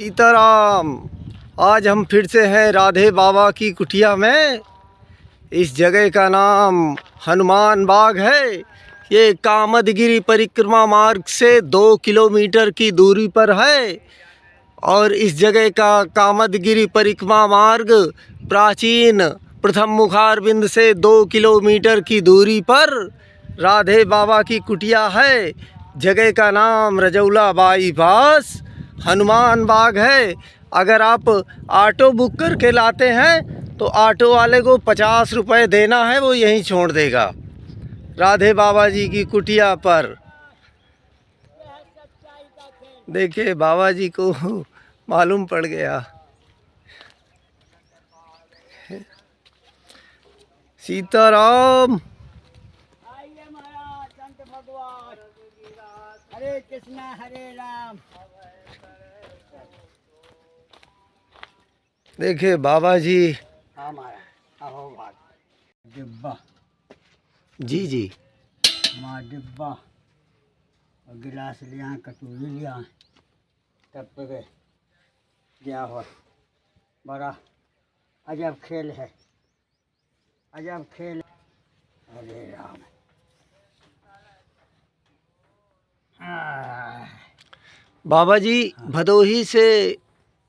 सीताराम। आज हम फिर से हैं राधे बाबा की कुटिया में। इस जगह का नाम हनुमान बाग है। ये कामदगिरी परिक्रमा मार्ग से 2 किलोमीटर की दूरी पर है। और इस जगह का कामदगिरी परिक्रमा मार्ग प्राचीन प्रथम मुखारबिंद से 2 किलोमीटर की दूरी पर राधे बाबा की कुटिया है। जगह का नाम रजौला बाईपास हनुमान बाग है। अगर आप ऑटो बुक करके लाते हैं तो ऑटो वाले को 50 रुपये देना है, वो यहीं छोड़ देगा राधे बाबा जी की कुटिया पर। देखिए बाबा जी को मालूम पड़ गया। सीताराम। आइए महाराज संत भगवान। हरे कृष्णा हरे राम। देखिए बाबा जी। हाँ महाराज अहो भाग डिब्बा जी जी। माँ डिब्बा और गिलास लिया कटोरी लिया तब पे गया हो। बड़ा अजब खेल है, अजब खेल। हरे राम। बाबा जी भदोही से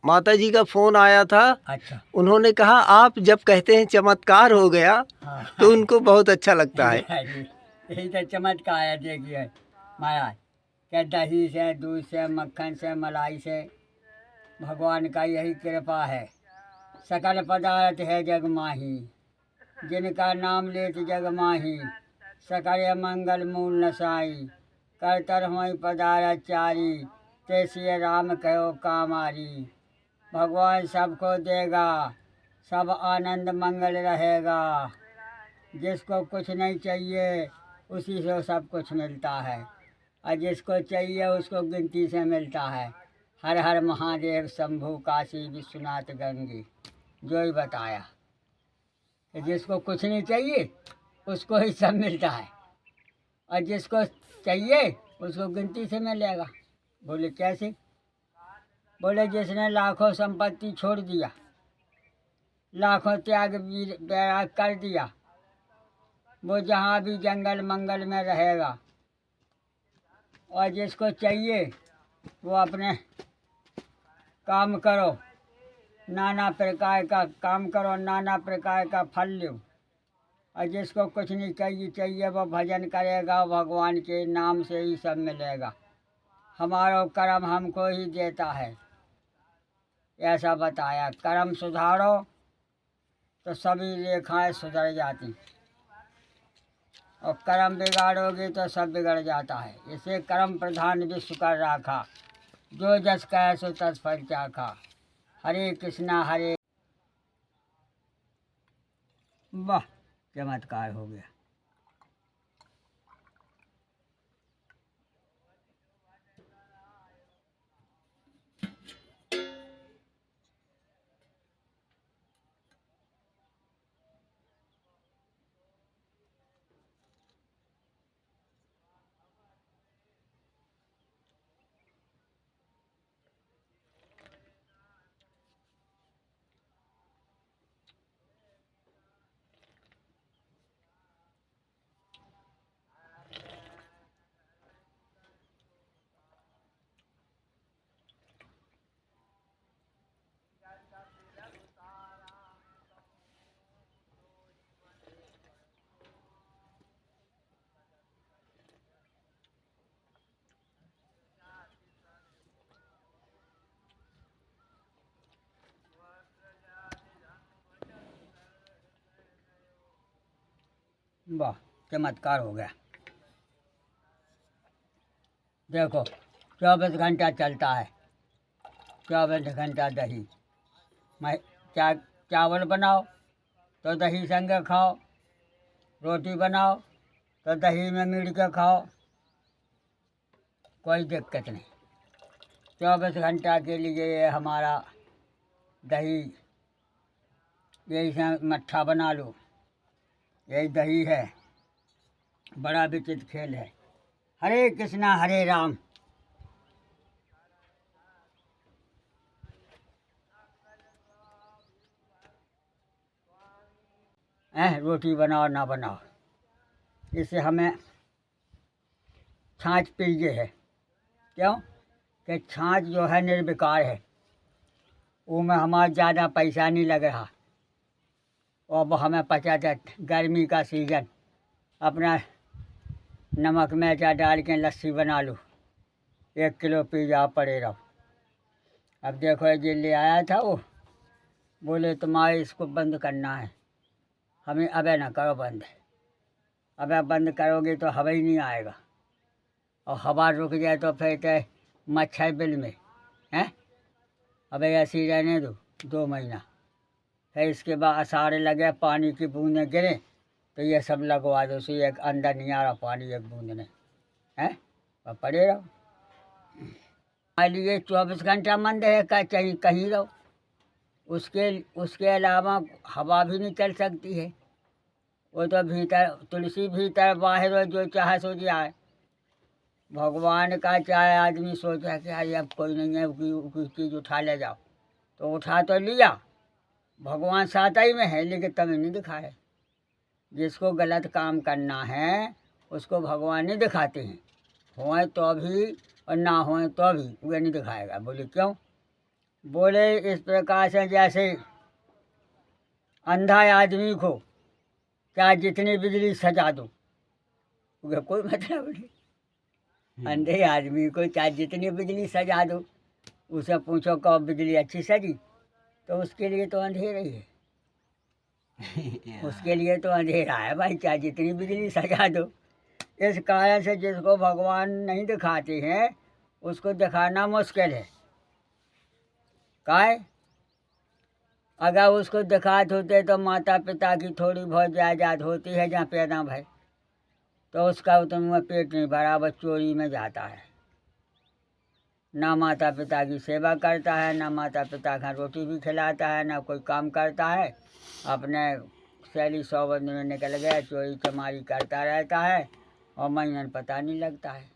माता जी का फ़ोन आया था। अच्छा। उन्होंने कहा आप जब कहते हैं चमत्कार हो गया हाँ। तो उनको बहुत अच्छा लगता है। यही तो चमत्कार है। देखिए महाराज क्या दही से, दूध से, मक्खन से, मलाई से भगवान का यही कृपा है। सकल पदार्थ है जग माही, जिनका नाम लेत जग माही। सकल मंगल मूल नसाई, करतर होई पदार्थ चारी। तेसिय राम कहो कामारी। भगवान सबको देगा, सब आनंद मंगल रहेगा। जिसको कुछ नहीं चाहिए उसी से सब कुछ मिलता है, और जिसको चाहिए उसको गिनती से मिलता है। हर हर महादेव शंभु काशी विश्वनाथ गंगे। जो ही बताया कि जिसको कुछ नहीं चाहिए उसको ही सब मिलता है, और जिसको चाहिए उसको गिनती से मिलेगा। बोले कैसे? बोले जिसने लाखों संपत्ति छोड़ दिया, लाखों त्याग वैराग कर दिया, वो जहाँ भी जंगल मंगल में रहेगा। और जिसको चाहिए वो अपने काम करो, नाना प्रकार का काम करो, नाना प्रकार का फल लो। और जिसको कुछ नहीं चाहिए वो भजन करेगा, भगवान के नाम से ही सब मिलेगा। हमारा कर्म हमको ही देता है, ऐसा बताया। कर्म सुधारो तो सभी रेखाएं सुधर जाती, और कर्म बिगाड़ोगे तो सब बिगड़ जाता है। इसे कर्म प्रधान विश्व कर रखा, जो जस कह सो तस फल चाखा। हरे कृष्णा हरे। वाह चमत्कार हो गया। वाह चमत्कार हो गया। देखो 24 घंटा चलता है, 24 घंटा दही। मैं चावल बनाओ तो दही संग खाओ, रोटी बनाओ तो दही में मिल के खाओ, कोई दिक्कत नहीं। 24 घंटा के लिए ये हमारा दही, यही से मट्ठा बना लो, यही दही है। बड़ा विचित्र खेल है। हरे कृष्णा हरे राम। रोटी बनाओ ना बनाओ। इससे हमें छाछ पीजिए है। क्यों कि छाछ जो है निर्विकार है, उसमें हमारा ज़्यादा पैसा नहीं लग रहा और वो हमें पचा था। गर्मी का सीज़न, अपना नमक मिर्चा डाल के लस्सी बना लो, 1 किलो पी जाओ, पड़े रहो। अब देखो ये ले आया था, वो बोले तुम्हारे इसको बंद करना है। हमें अबे ना करो बंद, अबे बंद करोगे तो हवा ही नहीं आएगा, और हवा रुक जाए तो फिर तो मच्छर बिल में हैं। अबे ऐसे ही रहने दो 2 महीना, फिर इसके बाद आषाढ़ लगे, पानी की बूंदें गिरे तो ये सब लगवा दो। सो एक अंदर नहीं आ रहा पानी, एक बूंद नहीं है, और पड़े रहो। हमारे लिए 24 घंटा मंद है, कहीं कहीं रहो। उसके अलावा हवा भी नहीं चल सकती है। वो तो भीतर तुलसी भीतर बाहर हो, जो चाहे सो जाए। भगवान का चाहे आदमी सोचा कि अरे अब कोई नहीं है, कोई चीज़ उठा ले जाओ, तो उठा तो लिया। भगवान साथ ही में है, लेकिन तभी नहीं दिखाए। जिसको गलत काम करना है उसको भगवान नहीं दिखाते हैं, होए तो भी और ना होए तो भी वे नहीं दिखाएगा। बोले क्यों? बोले इस प्रकार से जैसे अंधा आदमी को क्या जितनी बिजली सजा दो, उसे कोई मतलब नहीं। अंधे आदमी को चाहे जितनी बिजली सजा दो, उसे पूछो कब बिजली अच्छी सजी, तो उसके लिए तो अंधेरा ही है। उसके लिए तो अंधेरा है भाई, चाहे जितनी बिजली सजा दो। इस कारण से जिसको भगवान नहीं दिखाते हैं उसको दिखाना मुश्किल है। काहे? अगर उसको दिखाते होते तो माता पिता की थोड़ी बहुत जायदाद होती है जहाँ पैदा भाई, तो उसका उतना पेट नहीं भरा, बस चोरी में जाता है। ना माता पिता की सेवा करता है, ना माता पिता का रोटी भी खिलाता है, ना कोई काम करता है। अपने सैली सौबंद में निकल गया, चोरी चमारी करता रहता है और महीनन पता नहीं लगता है।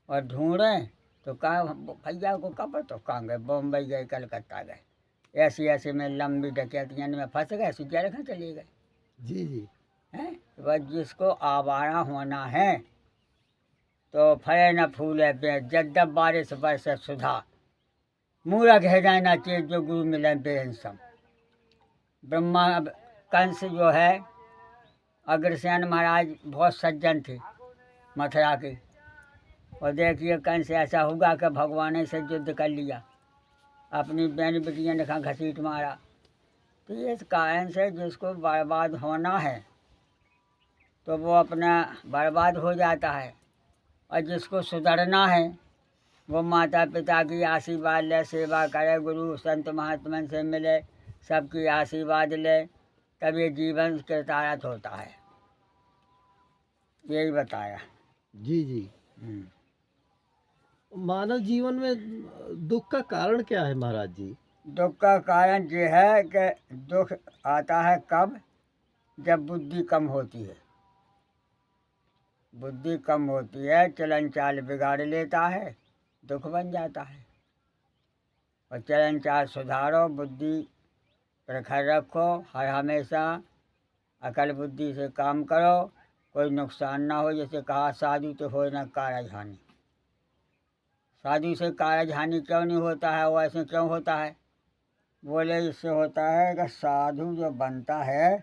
और ढूंढें तो कहाँ भैया को कब, तो कहाँ गए, बम्बई गए, कलकत्ता गए, ऐसी ऐसे में लंबी डकैतियाँ में फंस गए, सुजा रखा चले गए। जी जी हैं बस जिसको आवारा होना है तो फले न फूले पे जद्दब बारिश बरसे सुधा, मूर्ख है जाए ना चेत जो गुरु मिले बेहंसम। ब्रह्मा कंस जो है, अग्रसेन महाराज बहुत सज्जन थे मथुरा के, और देखिए कंस ऐसा होगा कि भगवान से युद्ध कर लिया, अपनी बहन बेटियाँ ने घसीट मारा। तो इस कारण से जिसको बर्बाद होना है तो वो अपना बर्बाद हो जाता है, और जिसको सुधरना है वो माता पिता की आशीर्वाद ले, सेवा करे, गुरु संत महात्मा से मिले, सबकी आशीर्वाद ले, तब ये जीवन कृतार्थ होता है। यही बताया। जी जी। मानव जीवन में दुख का कारण क्या है महाराज जी? दुख का कारण ये है कि दुख आता है कब? जब बुद्धि कम होती है। बुद्धि कम होती है, चलन चाल बिगाड़ लेता है, दुख बन जाता है। और चलन चाल सुधारो, बुद्धि प्रखर रखो, हर हमेशा अकल बुद्धि से काम करो, कोई नुकसान ना हो। जैसे कहा साधु तो हो न कारज हानि। साधु से कारज हानि क्यों नहीं होता है, वो ऐसे क्यों होता है? बोले इससे होता है कि साधु जो बनता है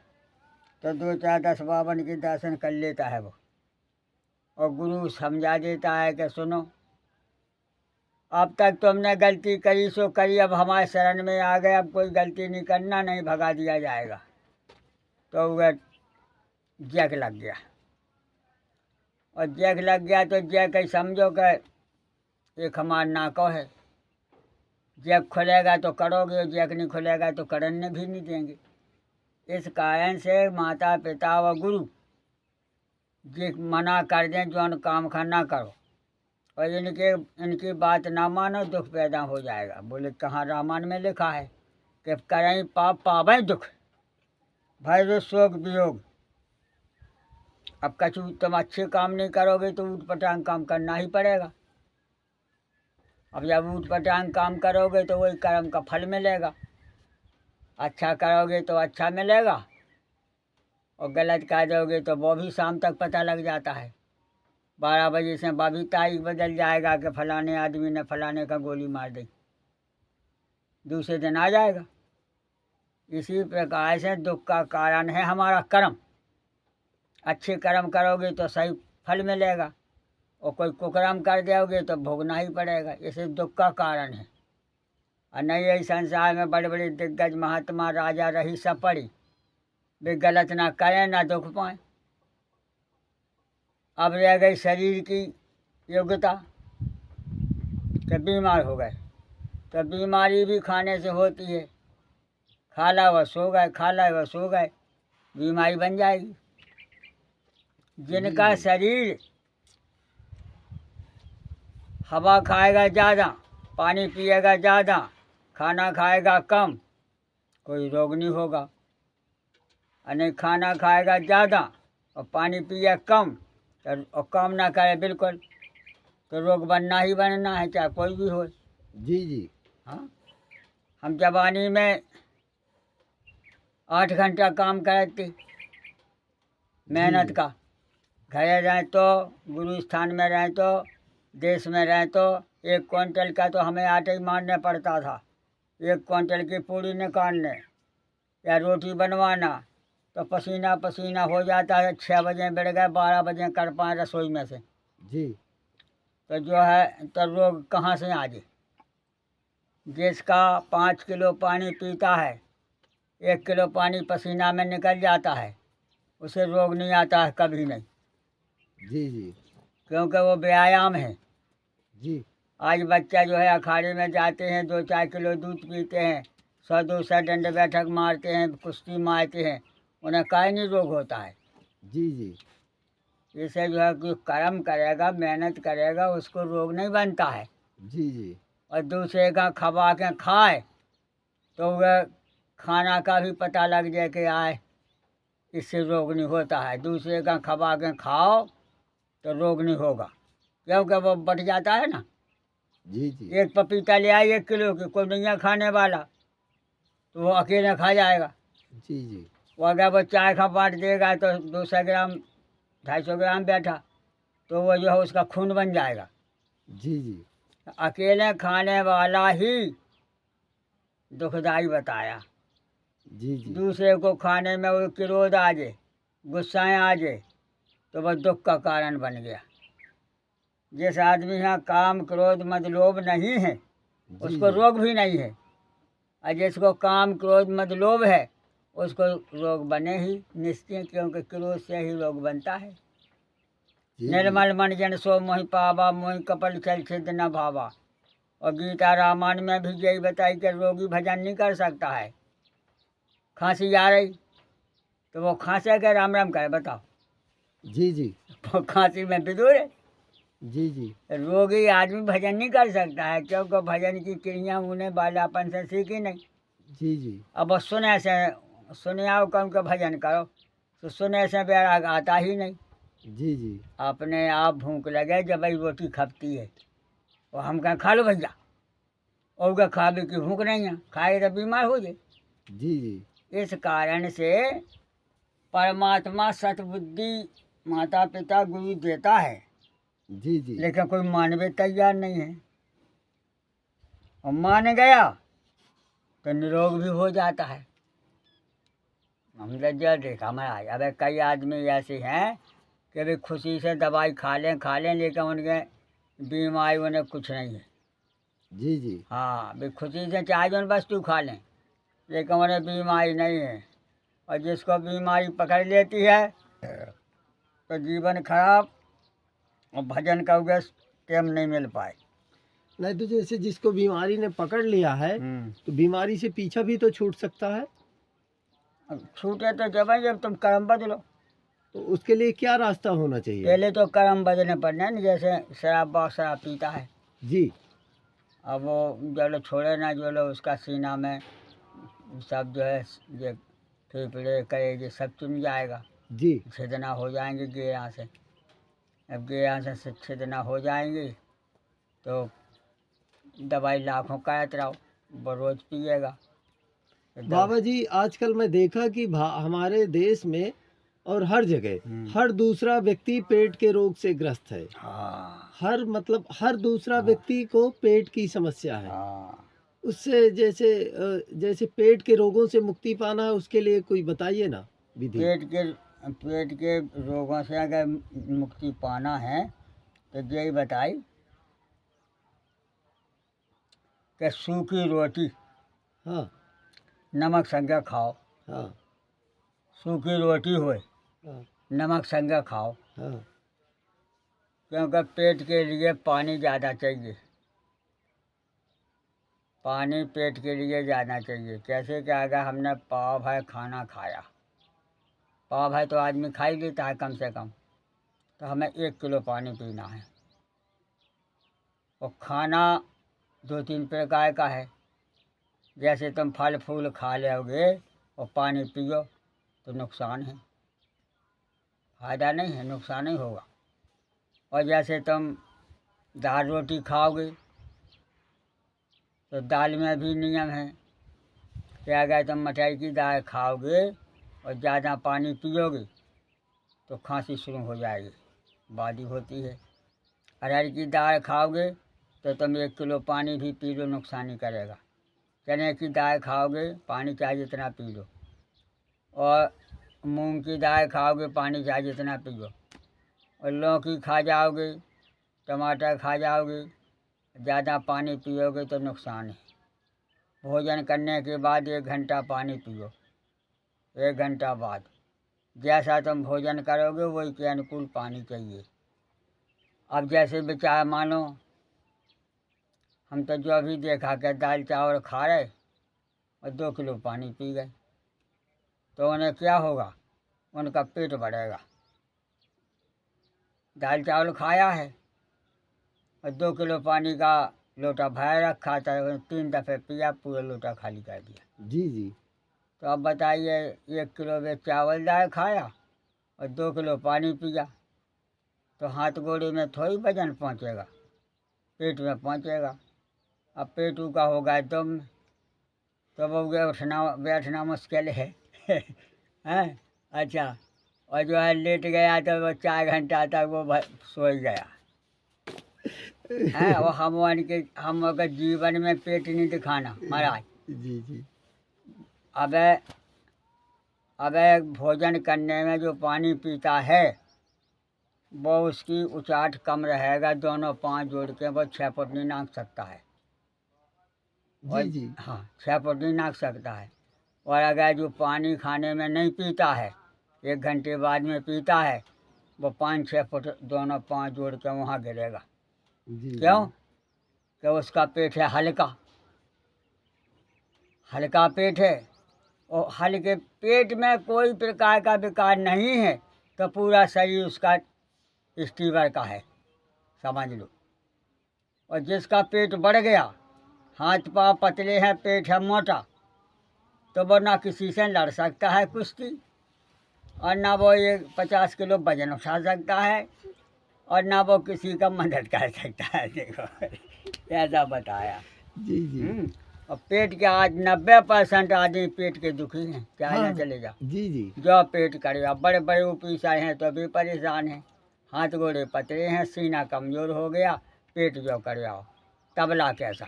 तो 2 4 10 बावन के दर्शन कर लेता है वो, और गुरु समझा देता है कि सुनो अब तक तुमने गलती करी सो करी, अब हमारे शरण में आ गए, अब कोई गलती नहीं करना, नहीं भगा दिया जाएगा। तो वह जैक लग गया, और जैक लग गया तो जैक ही समझो कि एक हमार नाको है, जैक खुलेगा तो करोगे, जैक नहीं खुलेगा तो करने भी नहीं देंगे। इस कारण से माता पिता व गुरु जे मना कर दें जो काम खाना करो, और इनकी बात ना मानो, दुख पैदा हो जाएगा। बोले कहाँ रामायण में लिखा है कि करें पाप पावें दुख, भय शोक वियोग। अब कछु तुम अच्छे काम नहीं करोगे तो ऊटपटांग काम करना ही पड़ेगा। अब जब ऊटपटांग काम करोगे तो वही कर्म का फल मिलेगा। अच्छा करोगे तो अच्छा मिलेगा, और गलत कह दोगे तो वो भी शाम तक पता लग जाता है। 12 बजे से भी तारीख बदल जाएगा कि फलाने आदमी ने फलाने का गोली मार दी, दूसरे दिन आ जाएगा। इसी प्रकार से दुख का कारण है हमारा कर्म। अच्छे कर्म करोगे तो सही फल मिलेगा, और कोई कुकर्म कर दोगे तो भोगना ही पड़ेगा। इसे दुख का कारण है। और नहीं, यही संसार में बड़े बड़े दिग्गज महात्मा राजा रही सब पड़ी, वे गलत ना करें ना दुख पाएं। अब रह गई शरीर की योग्यता कि बीमार हो गए, तो बीमारी भी खाने से होती है। खाला व सो गए, खाला व सो गए, बीमारी बन जाएगी। जिनका शरीर हवा खाएगा ज़्यादा, पानी पिएगा ज़्यादा, खाना खाएगा कम, कोई रोग नहीं होगा। अने खाना खाएगा ज़्यादा और पानी पिए कम, और कम ना करे बिल्कुल, तो रोग बनना ही बनना है, चाहे कोई भी हो। जी जी। हाँ, हम जवानी में 8 घंटा काम करते मेहनत का, घर रहें तो, गुरु स्थान में रहें तो, देश में रहें तो 1 क्विंटल का तो हमें आटे ही मारने पड़ता था। 1 क्विंटल की पूड़ी निकालने या रोटी बनवाना तो पसीना पसीना हो जाता है। 6 बजे बैठ गए, 12 बजे कर पाए रसोई में से जी। तो जो है तो रोग कहाँ से आ जाए। जिसका 5 किलो पानी पीता है, 1 किलो पानी पसीना में निकल जाता है, उसे रोग नहीं आता है कभी नहीं। जी जी। क्योंकि वो व्यायाम है। जी। आज बच्चा जो है अखाड़े में जाते हैं, 2-4 किलो दूध पीते हैं, 100-200 डंडे बैठक मारते हैं, कुश्ती मारते हैं, उन्हें काहे नहीं रोग होता है। जी जी। इसे जो है कि कर्म करेगा, मेहनत करेगा, उसको रोग नहीं बनता है। जी जी। और दूसरे का खवा के खाए तो वह खाना का भी पता लग जाए कि आए, इससे रोग नहीं होता है। दूसरे का खवा के खाओ तो रोग नहीं होगा, क्योंकि वो बढ़ जाता है ना। जी जी। एक पपीता ले आए 1 किलो की, कोई नहीं है खाने वाला, तो वो अकेले खा जाएगा। जी जी। वो अगर वो चाय का बांट देगा तो 200 ग्राम 250 ग्राम बैठा तो वो जो है उसका खून बन जाएगा। जी जी। अकेले खाने वाला ही दुखदाई बताया। जी जी। दूसरे को खाने में वो क्रोध आ जाए, गुस्साएँ आ जाए, तो वह दुख का कारण बन गया। जिस आदमी यहाँ काम क्रोध मद लोभ नहीं है, उसको रोग भी नहीं है। और जिसको काम क्रोध मद लोभ है, उसको रोग बने ही निश्चय, क्योंकि क्रोध से ही रोग बनता है। निर्मल मन जन सो मोहि पावा, मोहि कपल चल छिद न भावा। और गीता रामायण में भी यही बताई कि रोगी भजन नहीं कर सकता है। खांसी आ रही तो वो खांसे के राम राम करे, बताओ। जी जी। वो खांसी में विदुर है। जी जी। रोगी आदमी भजन नहीं कर सकता है, क्योंकि भजन की क्रिया उन्हें बालापन से सीखी नहीं। जी जी। अब वो सुने आओ कम के भजन करो, तो सुने से बैराग आता ही नहीं। जी जी। अपने आप भूख लगे जब भाई रोटी खपती है, और हम कहें खा लो भैया, और क्या खावे की भूख नहीं है, खाए तो बीमार हो जाए। जी जी। इस कारण से परमात्मा सतबुद्धि माता पिता गुरु देता है, जी जी। लेकिन कोई मानवे तैयार नहीं है। और मान गया तो निरोग भी हो जाता है। हमने जो देखा महाराज, अब कई आदमी ऐसे हैं कि वे खुशी से दवाई खा लें, लेकिन उनके बीमारी उन्हें कुछ नहीं है। जी जी। हाँ, वे खुशी से चाहे जो वस्तु खा लें, लेकिन उन्हें बीमारी नहीं है। और जिसको बीमारी पकड़ लेती है तो जीवन खराब, और भजन का उगे टाइम नहीं मिल पाए। नहीं तो जैसे जिसको बीमारी ने पकड़ लिया है तो बीमारी से पीछा भी तो छूट सकता है। अब छूटे तो जब तुम कर्म बदलो। तो उसके लिए क्या रास्ता होना चाहिए? पहले तो कर्म बदलने पड़ने ना। जैसे शराब पीता है जी। अब वो जो लोग छोड़े ना, जो लोग उसका सीना में सब जो है ये फेफड़े कलेजे सब चुन जाएगा। जी। छेदना हो जाएंगे गेया से। अब गेया से छेदना हो जाएंगी तो दवाई लाखों का रहो, वो रोज पिएगा। बाबा जी, आजकल मैं देखा कि हमारे देश में और हर जगह हर दूसरा व्यक्ति पेट के रोग से ग्रस्त है। हाँ हर मतलब हर दूसरा व्यक्ति को पेट की समस्या है। हाँ। उससे जैसे पेट के रोगों से मुक्ति पाना है, उसके लिए कोई बताइए ना विधि। पेट के रोगों से अगर मुक्ति पाना है तो यही बताई कि सूखी रोटी हाँ नमक संगे खाओ। हाँ सूखी रोटी होए हाँ नमक संगे खाओ, हाँ क्योंकि पेट के लिए पानी ज़्यादा चाहिए। पानी पेट के लिए ज़्यादा चाहिए। कैसे कि अगर हमने पाव भाई खाना खाया, पाव भाई तो आदमी खा ही लेता है कम से कम, तो हमें 1 किलो पानी पीना है। और खाना 2-3 प्रकार का है। जैसे तुम फल फूल खा लोगे और पानी पियो तो नुकसान है, फायदा नहीं है, नुकसान ही होगा। और जैसे तुम दाल रोटी खाओगे तो दाल में भी नियम है कि अगर तुम मटर की दाल खाओगे और ज़्यादा पानी पियोगे तो खांसी शुरू हो जाएगी, वादी होती है। अरहर की दाल खाओगे तो तुम 1 किलो पानी भी पी लो, नुकसान नहीं करेगा। चने की दाल खाओगे पानी चाहे जितना पी लो, और मूंग की दाल खाओगे पानी चाहे जितना पियो। और लौकी खा जाओगे, टमाटर खा जाओगे, ज़्यादा पानी पियोगे तो नुकसान है। भोजन करने के बाद 1 घंटा पानी पियो, 1 घंटा बाद। जैसा तुम भोजन करोगे वही के अनुकूल पानी चाहिए। अब जैसे बेचारा मानो हम तो जो अभी देखा कि दाल चावल खा रहे और 2 किलो पानी पी गए, तो उन्हें क्या होगा? उनका पेट बढ़ेगा। दाल चावल खाया है और 2 किलो पानी का लोटा भरा रखा था, 3 दफ़े पिया, पूरा लोटा खाली कर दिया। जी जी। तो अब बताइए 1 किलो वे चावल दाल खाया और 2 किलो पानी पिया, तो हाथ गोड़े में थोड़ी वजन पहुँचेगा, पेट में पहुँचेगा। अब पेट का होगा तुम तो वो उठना बैठना मुश्किल है हैं? अच्छा, और जो है लेट गया तो वो 4 घंटा तक वो सो ही गया है। वो हम अगर जीवन में पेट नहीं दिखाना महाराज। जी जी। अब भोजन करने में जो पानी पीता है वो उसकी उचाट कम रहेगा। दोनों पाँव जोड़ के वो 6 फुट नहीं नाप सकता है। जी जी। हाँ, 6 फुट नहीं नाप सकता है। और अगर जो पानी खाने में नहीं पीता है, 1 घंटे बाद में पीता है, वो 5-6 फुट दोनों पाँव जोड़ के वहाँ गिरेगा। जी क्यों? कि उसका पेट है हल्का, हल्का पेट है। और हल्के पेट में कोई प्रकार का विकार नहीं है तो पूरा शरीर उसका स्टीवर का है, समझ लो। और जिसका पेट बढ़ गया, हाथ पाँव पतले हैं, पेट है मोटा, तो वो ना किसी से लड़ सकता है कुश्ती, और ना वो ये 50 किलो वजन उठा सकता है, और ना वो किसी का मदद कर सकता है। देखो ऐसा बताया। जी जी। और पेट के आज 90% आदमी पेट के दुखी हैं, क्या ना चले जाओ। जी जी। जो पेट करेगा, बड़े बड़े ऑफिसर हैं तो भी परेशान हैं, हाथ गोड़े पतले हैं, सीना कमज़ोर हो गया, पेट जो कर जाओ, तबला कैसा,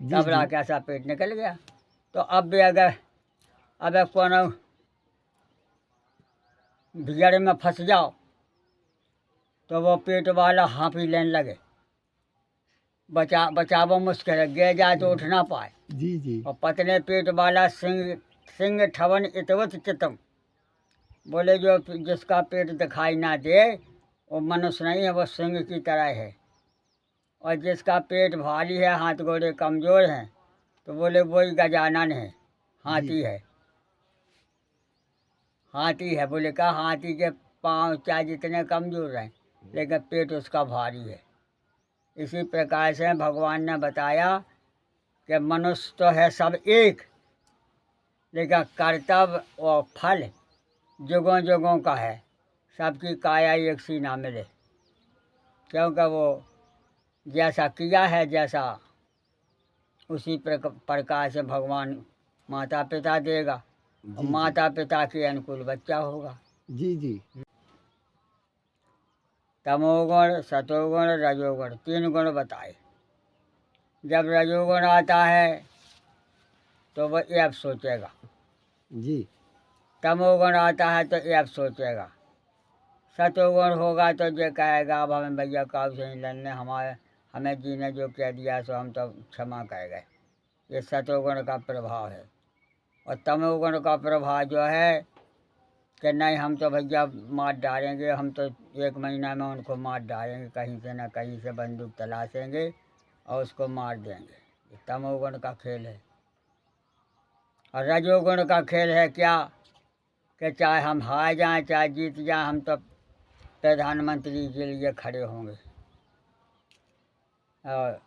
तबला कैसा पेट निकल गया। तो अब भी अगर कोनो बिगड़ में फंस जाओ तो वो पेट वाला हाँफी लेने लगे, बचावो मुश्किल है, गिर जाए तो उठ ना पाए। जी जी। और पतले पेट वाला सिंह ठवन इतवत चितम, बोले जो जिसका पेट दिखाई ना दे वो मनुष्य नहीं है, वो सिंह की तरह है। और जिसका पेट भारी है, हाथ गोड़े कमज़ोर हैं, तो बोले वही गजानन है, हाथी है, हाथी है। बोले का हाथी के पाँव चाहे जितने कमज़ोर हैं लेकिन पेट उसका भारी है। इसी प्रकार से भगवान ने बताया कि मनुष्य तो है सब एक, लेकिन कर्तव्य और फल जुगों जुगों का है, सबकी काया एक सी ना मिले। क्योंकि वो जैसा किया है, जैसा उसी प्रकार से भगवान माता पिता देगा, और माता पिता के अनुकूल बच्चा होगा। जी जी। तमोगुण, सतोगुण, रजोगुण, 3 गुण बताए। जब रजोगुण आता है तो वह ये अब सोचेगा। जी तमोगुण आता है तो ये अब सोचेगा। सतोगुण होगा तो ये कहेगा अब हमें भैया काब से नहीं लड़ने, हमें जी ने जो कह दिया सो हम तो क्षमा कर गए। ये सतोगुण का प्रभाव है। और तमोगुण का प्रभाव जो है कि नहीं हम तो भैया मार डालेंगे, हम तो 1 महीना में उनको मार डालेंगे, कहीं से न कहीं से बंदूक तलाशेंगे और उसको मार देंगे। ये तमोगुण का खेल है। और रजोगुण का खेल है क्या कि चाहे हम हार जाएं चाहे जीत जाएं, हम तो प्रधानमंत्री के लिए खड़े होंगे। और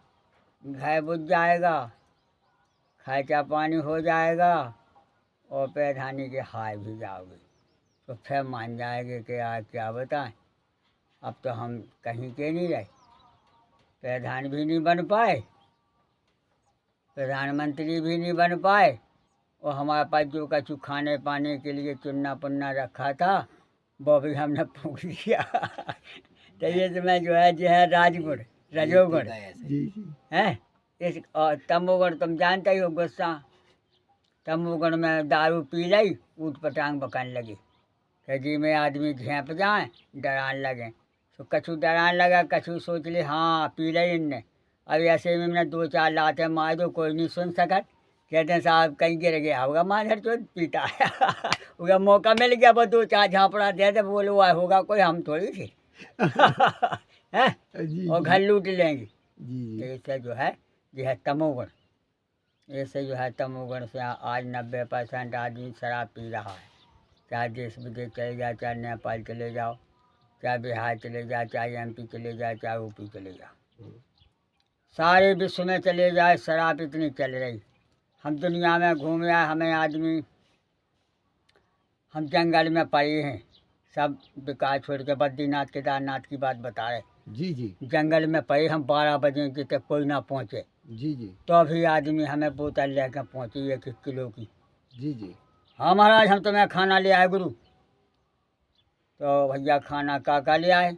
घाय बुझ जाएगा, खर्चा पानी हो जाएगा और प्रधानी के हार भी जाओगे तो फिर मान जाएंगे कि यार क्या बताएं, अब तो हम कहीं के नहीं रहे, प्रधान भी नहीं बन पाए, प्रधानमंत्री भी नहीं बन पाए, और हमारे पास जो कछु खाने पाने के लिए चुन्ना पुन्ना रखा था वो भी हमने फूंक दिया। तो ये समय जो है राजगुण, रजोगुण जी जी। है। इस और तमोगुण तुम जानते ही हो, गुस्सा। तमोगुण में दारू पी ली, ऊट पटांग बकने लगी कि जी में आदमी झेंप जाए, डराने लगे। तो कछु डराने लगा, कछु सोच ले हाँ पी ली इनने, अब ऐसे में मैंने 2-4 लाते मार दो, कोई नहीं सुन सकत। कहते हैं साहब कहीं गिर गया होगा माधर चो पीटा है। उनका मौका मिल गया, वो 2-4 झापड़ा दे दे, बोले हुआ होगा कोई, हम थोड़ी थे। हैं? जी और घर लूट लेंगे। जी तो जी। इससे जो है ये है तमोगुण। ऐसे जो है तमोगुण से आज 90% आदमी शराब पी रहा है। चाहे देश विदेश चले जाए, चाहे नेपाल चले जाओ, चाहे बिहार चले जाए, चाहे MP चले जाए, चाहे UP चले जाओ, सारे विश्व में चले जाए, शराब इतनी चल रही। हम दुनिया में घूमे आए, हमें आदमी, हम जंगल में पड़े हैं, सब विकास छोड़ के बद्रीनाथ केदारनाथ की बात बता रहे। जी जी। जंगल में पड़े हम 12 बजे के तक कोई ना पहुँचे, जी जी। तो अभी आदमी हमें बोतल लेकर पहुँची 1-1 किलो की। जी जी। हाँ महाराज हम तुम्हें खाना ले आए गुरु। तो भैया खाना का ले आए?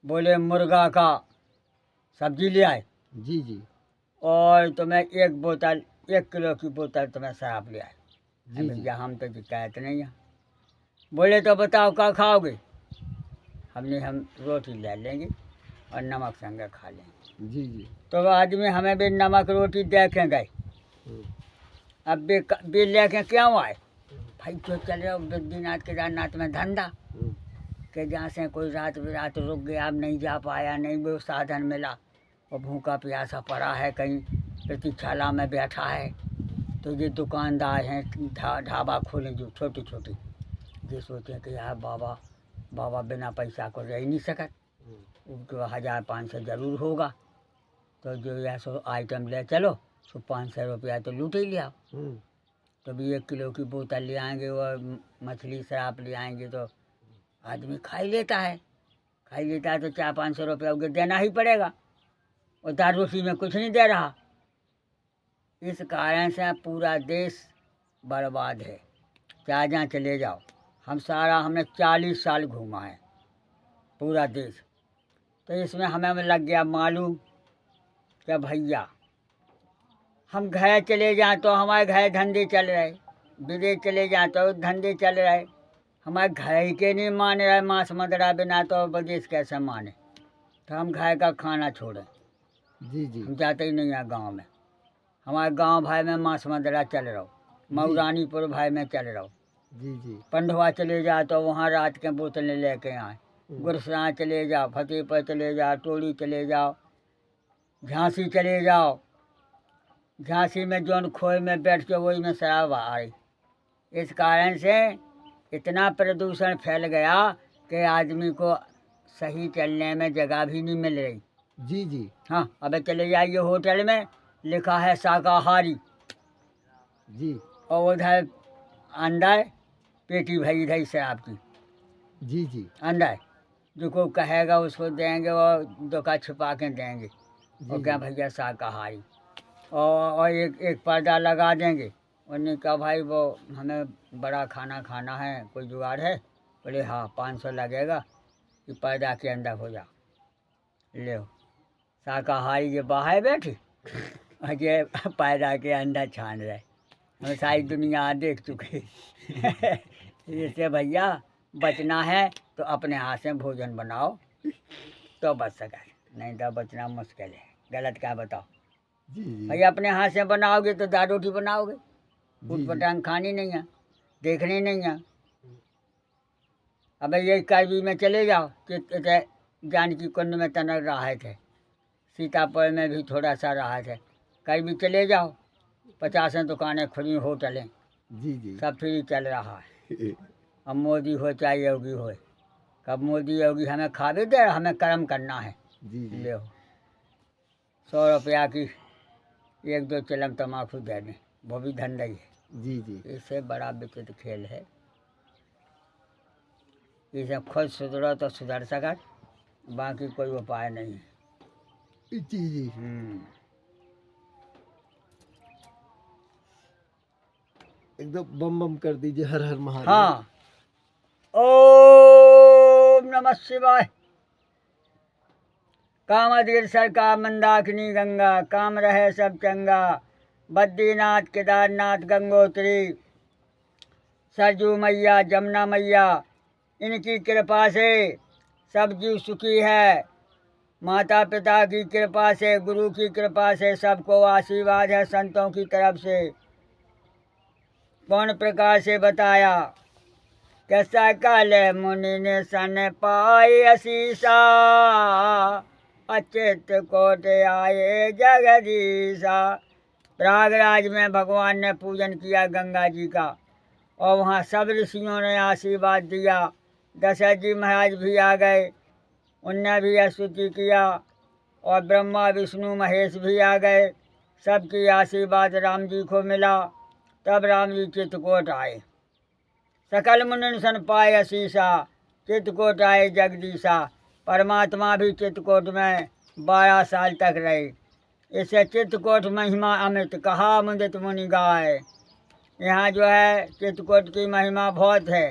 बोले मुर्गा का सब्जी ले आए जी जी। और तुम्हें 1 किलो की बोतल तुम्हें शराब ले आए। जी भैया हम तो शिकायत नहीं है। बोले तो बताओ क्या खाओगे? हम रोटी ले लेंगे और नमक संगे खा लेंगे। जी जी। तो आदमी हमें भी नमक रोटी दे के गए। अब भी लेके क्यों आए? भाई जो चल रहे हो बद्रीनाथ केदारनाथ में धंधा, कि जहाँ से कोई रात बिरात रुक गया, अब नहीं जा पाया, नहीं वो साधन मिला, और भूखा प्यासा पड़ा है, कहीं प्रतीक्षाला में बैठा है, तो ये दुकानदार हैं ढाबा खोलें जो छोटी छोटी, ये सोचें कि यार बाबा बिना पैसा को रह ही नहीं सकत, उनको 1000-500 ज़रूर होगा, तो जो या सो आइटम ले चलो, सो 500 रुपया तो लूट ही लिया। तो भी 1 किलो की बोतल ले आएंगे और मछली शराब ले आएंगे तो आदमी खा ही लेता है, तो 400-500 रुपया उनको देना ही पड़ेगा, और दारूसी में कुछ नहीं दे रहा। इस कारण से पूरा देश बर्बाद है। चाहे जहाँ चले जाओ, हमने 40 साल घूमा है पूरा देश, तो इसमें हमें लग गया मालूम कि भैया हम घर चले जाएं तो हमारे घर धंधे चल रहे, विदेश चले जाएं तो धंधे चल रहे, हमारे घर ही के नहीं मान रहे मांस मदरा बिना, तो विदेश कैसे माने? तो हम घर का खाना छोड़ें। जी जी। हम जाते ही नहीं हैं गांव में, हमारे गांव भाई में मांस मदरा चल रहा, मऊरानीपुर भाई में चल रहा। जी जी। पंडवा चले जाओ तो वहाँ रात के बोतलें लेके आए, गुरसराय चले जाओ, फतेहपुर चले जाओ, टोली चले जाओ, झांसी चले जाओ, झांसी में जौन खोए में बैठ के वही में शराब आ रही। इस कारण से इतना प्रदूषण फैल गया कि आदमी को सही चलने में जगह भी नहीं मिल रही। जी जी। हाँ अब चले जाइए होटल में लिखा है शाकाहारी, जी और उधर अंदर पेटी भरी इधर शराब की। जी जी। अंदर जो को कहेगा उसको देंगे और धोखा छुपा के देंगे, और क्या भैया शाकाहारी, और एक पर्दा लगा देंगे। उन्होंने कहा भाई वो हमें बड़ा खाना खाना है, कोई जुगाड़ है? बोले हाँ 500 लगेगा कि पैदा के अंदर हो जा। ले शाकाहारी के बाहर बैठे और ये पैदा के अंदर छान रहे। हम सारी दुनिया देख चुके। इससे भैया बचना है तो अपने हाथ से भोजन बनाओ तो बच सके, नहीं तो बचना मुश्किल है। गलत क्या बताओ भैया, अपने हाथ से बनाओगे तो दाल रोटी बनाओगे, ऊट पटांग खानी नहीं है, देखनी नहीं है। अब ये करबी में चले जाओ कि जानकी कुंड में तनक रहा थे, सीतापुर में भी थोड़ा सा रहा थे, करबी चले जाओ 50 दुकानें खुली, होटलें सब फ्री चल रहा है। अब मोदी हो चाहे योगी हो, कब मोदी योगी हमें खावे दे, हमें कर्म करना है। ले 100 रुपया की 1-2 चिलम तम्बाकू दे दें, वो भी धंधा ही है। इससे बड़ा विचित्र खेल है। इसे खुद सुधरो तो सुधर सका, बाकी कोई उपाय नहीं है। एकदम बम बम कर दीजिए, हर हर महादेव। हाँ, ओम नमः शिवाय। कामदगिर सरकार मंदाकिनी गंगा, काम रहे सब चंगा, बद्रीनाथ केदारनाथ गंगोत्री, सरजू मैया जमुना मैया, इनकी कृपा से सब जीव सुखी है। माता पिता की कृपा से, गुरु की कृपा से सबको आशीर्वाद है संतों की तरफ से। कौन प्रकार से बताया, कैसा काल मुनि ने सन पाए असीसा, अचित कोट आए जगदीशा। प्रयागराज में भगवान ने पूजन किया गंगा जी का, और वहाँ सब ऋषियों ने आशीर्वाद दिया। दशरथ जी महाराज भी आ गए, उनने भी स्तुति किया, और ब्रह्मा विष्णु महेश भी आ गए, सबकी आशीर्वाद राम जी को मिला। तब राम जी चित्रकूट आए, सकल मुनि सन पाए असीसा, चित्रकूट आए जगदीशा। परमात्मा भी चित्रकूट में 12 साल तक रहे। इसे चित्रकूट महिमा अमित, कहा मुदित मुनि गाय। यहाँ जो है चित्रकूट की महिमा बहुत है।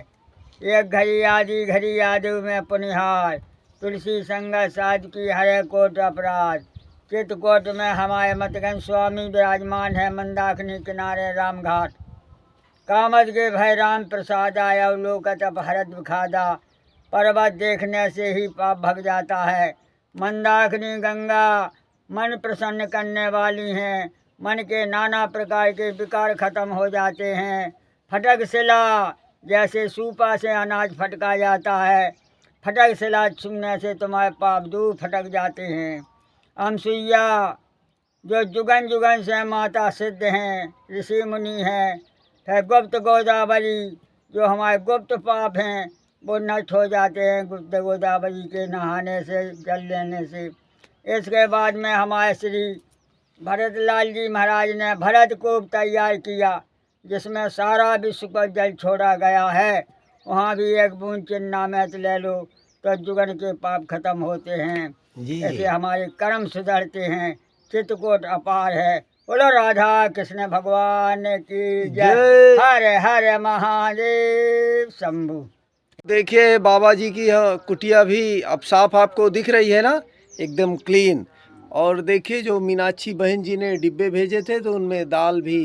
एक घड़ी आदि घड़ी यादव में पुनिहार, तुलसी संगत साध की हरे कोट अपराध। चित्रकूट में हमारे मतगन स्वामी विराजमान है, मंदाकिनी किनारे राम घाट। कामद के भय राम प्रसाद आया, अवलोकत अपहरत विखादा। पर्वत देखने से ही पाप भग जाता है। मंदाकिनी गंगा मन प्रसन्न करने वाली हैं, मन के नाना प्रकार के विकार खत्म हो जाते हैं। फटक शिला, जैसे सूपा से अनाज फटका जाता है, फटक शिला छूने से तुम्हारे पाप दूर फटक जाते हैं। अमसुईया, जो जुगन जुगन से माता सिद्ध हैं, ऋषि मुनि हैं। है गुप्त गोदावरी, जो हमारे गुप्त पाप हैं वो नष्ट हो जाते हैं गुप्त गोदावरी के नहाने से, जल लेने से। इसके बाद में हमारे श्री भरत लाल जी महाराज ने भरत कूप तैयार किया, जिसमें सारा विश्व को जल छोड़ा गया है। वहाँ भी एक बूंद चिन्नामृत ले लो तो जुगन के पाप खत्म होते हैं। ऐसे हमारे कर्म सुधरते हैं। चित्रकूट अपार है। बोलो राधा कृष्ण भगवान की जय। हरे हरे महादेव शंभु। देखिए बाबा जी की यह कुटिया भी अब साफ आपको दिख रही है ना, एकदम क्लीन। और देखिए जो मीनाक्षी बहन जी ने डिब्बे भेजे थे तो उनमें दाल भी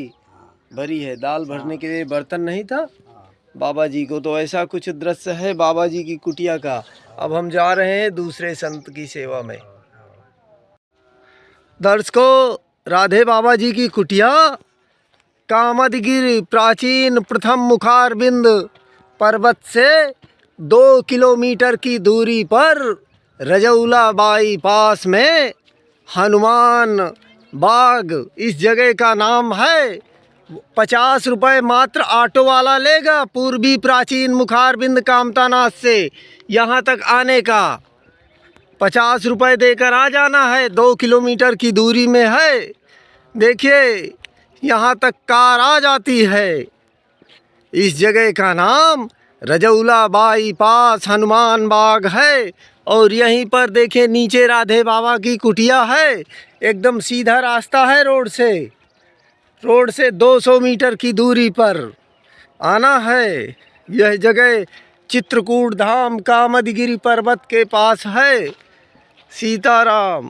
भरी है। दाल भरने के लिए बर्तन नहीं था बाबा जी को। तो ऐसा कुछ दृश्य है बाबा जी की कुटिया का। अब हम जा रहे हैं दूसरे संत की सेवा में। दर्शकों, राधे बाबा जी की कुटिया कामदगिरि प्राचीन प्रथम मुखारबिंद पर्वत से 2 किलोमीटर की दूरी पर रजौला बाईपास में हनुमान बाग इस जगह का नाम है। 50 रुपये मात्र ऑटो वाला लेगा पूर्वी प्राचीन मुखारबिंद कामतानाथ से यहाँ तक आने का। 50 रुपये देकर आ जाना है। 2 किलोमीटर की दूरी में है। देखिए यहाँ तक कार आ जाती है। इस जगह का नाम रजौला बाईपास हनुमान बाग है। और यहीं पर देखें नीचे राधे बाबा की कुटिया है। एकदम सीधा रास्ता है रोड से 200 मीटर की दूरी पर आना है। यह जगह चित्रकूट धाम कामदगिरि पर्वत के पास है। सीताराम।